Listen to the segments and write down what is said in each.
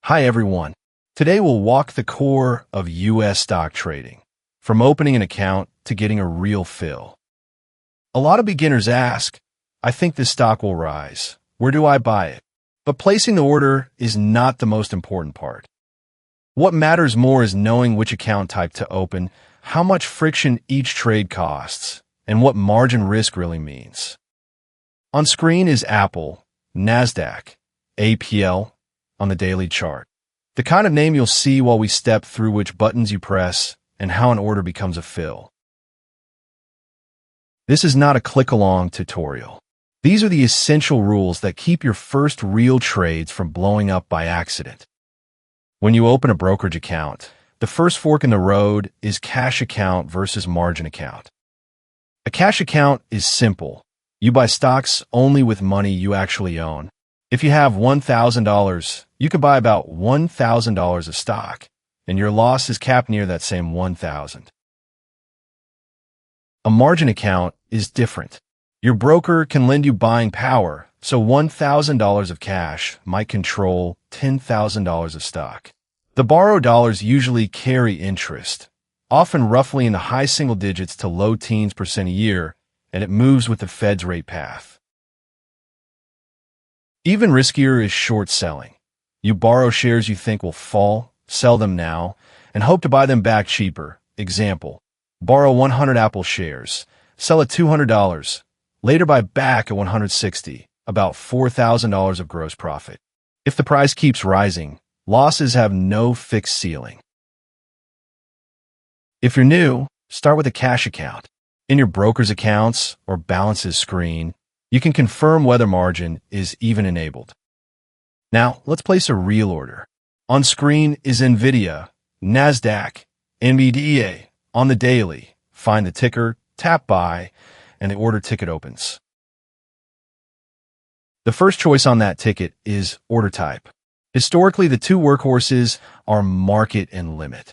Hi everyone. Today we'll walk the core of US stock trading, from opening an account to getting a real fill. A lot of beginners ask, I think this stock will rise. Where do I buy it? But placing the order is not the most important part. What matters more is knowing which account type to open, how much friction each trade costs, and what margin risk really means. On screen is Apple, NASDAQ, APL, on the daily chart. The kind of name you'll see while we step through which buttons you press and how an order becomes a fill. This is not a click-along tutorial. These are the essential rules that keep your first real trades from blowing up by accident. When you open a brokerage account, the first fork in the road is cash account versus margin account. A cash account is simple. You buy stocks only with money you actually own. If you have $1,000, you can buy about $1,000 of stock, and your loss is capped near that same $1,000. A margin account is different. Your broker can lend you buying power, so $1,000 of cash might control $10,000 of stock. The borrowed dollars usually carry interest, often roughly in the high single digits to low teens % a year, and it moves with the Fed's rate path. Even riskier is short selling. You borrow shares you think will fall, sell them now, and hope to buy them back cheaper. Example, borrow 100 Apple shares, sell at $200, later buy back at $160, about $4,000 of gross profit. If the price keeps rising, losses have no fixed ceiling. If you're new, start with a cash account. In your broker's accounts or balances screen, you can confirm whether margin is even enabled. Now, let's place a real order. On screen is NVIDIA, NASDAQ, NVDA. On the daily, find the ticker, tap buy, and the order ticket opens. The first choice on that ticket is order type. Historically, the two workhorses are market and limit.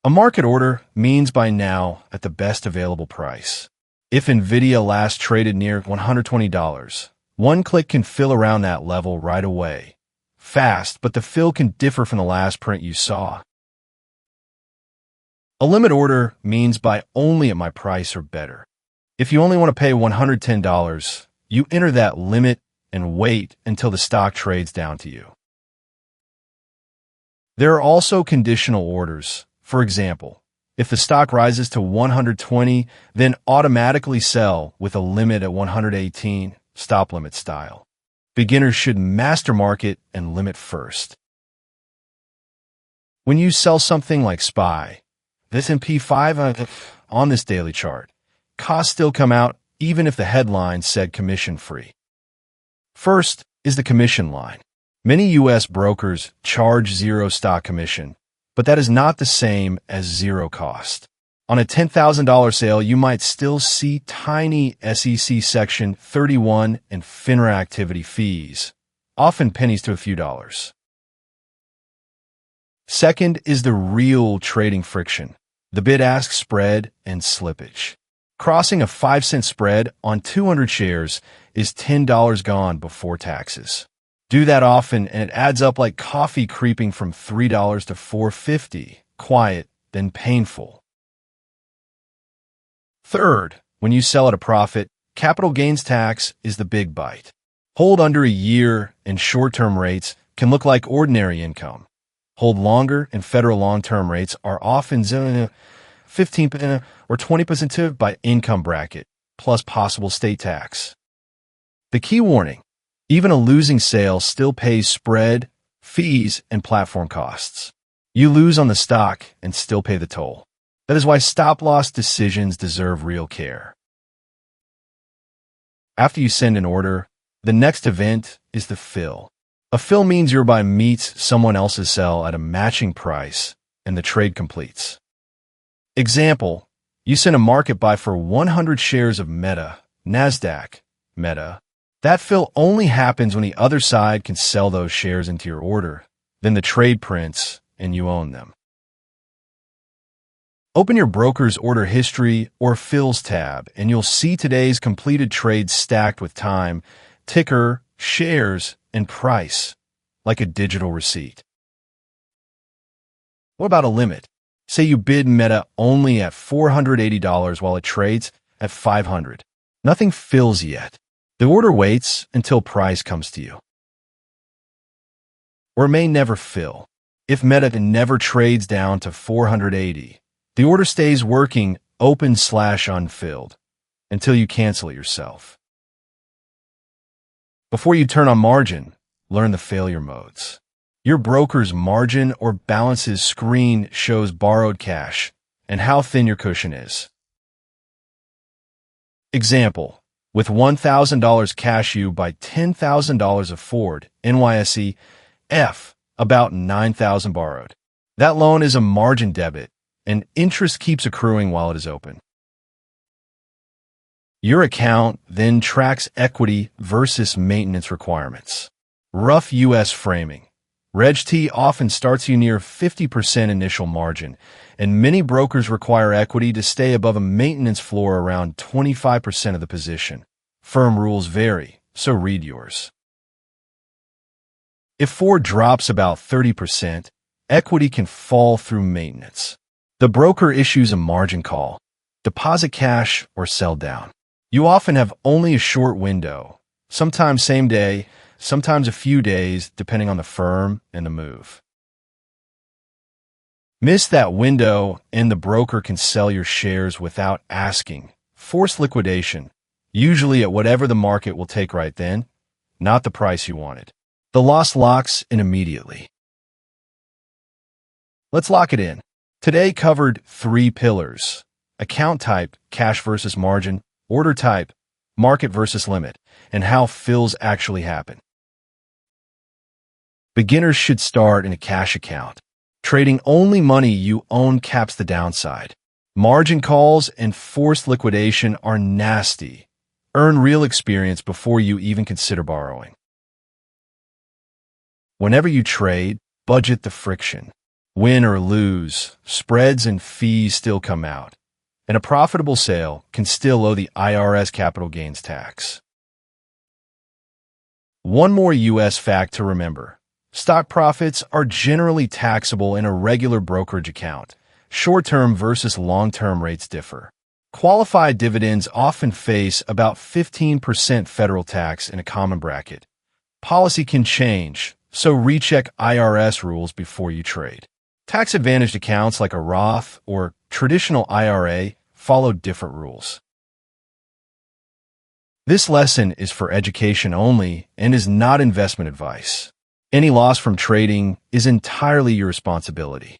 A market order means buy now at the best available price. If NVIDIA last traded near $120, one click can fill around that level right away. Fast, but the fill can differ from the last print you saw. A limit order means buy only at my price or better. If you only want to pay $110, you enter that limit and wait until the stock trades down to you. There are also conditional orders. For example, if the stock rises to 120, then automatically sell with a limit at 118, stop limit style. Beginners should master market and limit first. When you sell something like SPY, the S&P 500 on this daily chart, costs still come out even if the headline said commission-free. First is the commission line. Many U.S. brokers charge zero stock commission, but that is not the same as zero cost. On a $10,000 sale, you might still see tiny SEC Section 31 and FINRA activity fees, often pennies to a few dollars. Second is the real trading friction, the bid-ask spread and slippage. Crossing a 5-cent spread on 200 shares is $10 gone before taxes. Do that often, and it adds up like coffee creeping from $3 to $4.50. Quiet, then painful. Third, when you sell at a profit, capital gains tax is the big bite. Hold under a year, and short-term rates can look like ordinary income. Hold longer, and federal long-term rates are often 15% or 20% by income bracket, plus possible state tax. The key warning: even a losing sale still pays spread, fees, and platform costs. You lose on the stock and still pay the toll. That is why stop-loss decisions deserve real care. After you send an order, the next event is the fill. A fill means your buy meets someone else's sell at a matching price, and the trade completes. Example, you send a market buy for 100 shares of Meta, NASDAQ, Meta. That fill only happens when the other side can sell those shares into your order. Then the trade prints, and you own them. Open your broker's order history or fills tab, and you'll see today's completed trades stacked with time, ticker, shares, and price, like a digital receipt. What about a limit? Say you bid Meta only at $480 while it trades at $500. Nothing fills yet. The order waits until price comes to you. Or it may never fill. If Meta never trades down to 480, the order stays working open/unfilled until you cancel it yourself. Before you turn on margin, learn the failure modes. Your broker's margin or balances screen shows borrowed cash and how thin your cushion is. Example, with $1,000 cash you buy $10,000 of Ford, NYSE, F, about $9,000 borrowed. That loan is a margin debit, and interest keeps accruing while it is open. Your account then tracks equity versus maintenance requirements. Rough U.S. framing. Reg T often starts you near 50% initial margin, and many brokers require equity to stay above a maintenance floor around 25% of the position. Firm rules vary, so read yours. If Ford drops about 30%, equity can fall through maintenance. The broker issues a margin call, deposit cash, or sell down. You often have only a short window, sometimes same day, sometimes a few days, depending on the firm and the move. Miss that window, and the broker can sell your shares without asking. Forced liquidation, usually at whatever the market will take right then, not the price you wanted. The loss locks in immediately. Let's lock it in. Today covered 3 pillars: account type, cash versus margin; order type, market versus limit; and how fills actually happen. Beginners should start in a cash account. Trading only money you own caps the downside. Margin calls and forced liquidation are nasty. Earn real experience before you even consider borrowing. Whenever you trade, budget the friction. Win or lose, spreads and fees still come out, and a profitable sale can still owe the IRS capital gains tax. One more U.S. fact to remember. Stock profits are generally taxable in a regular brokerage account. Short-term versus long-term rates differ. Qualified dividends often face about 15% federal tax in a common bracket. Policy can change, so recheck IRS rules before you trade. Tax-advantaged accounts like a Roth or traditional IRA follow different rules. This lesson is for education only and is not investment advice. Any loss from trading is entirely your responsibility.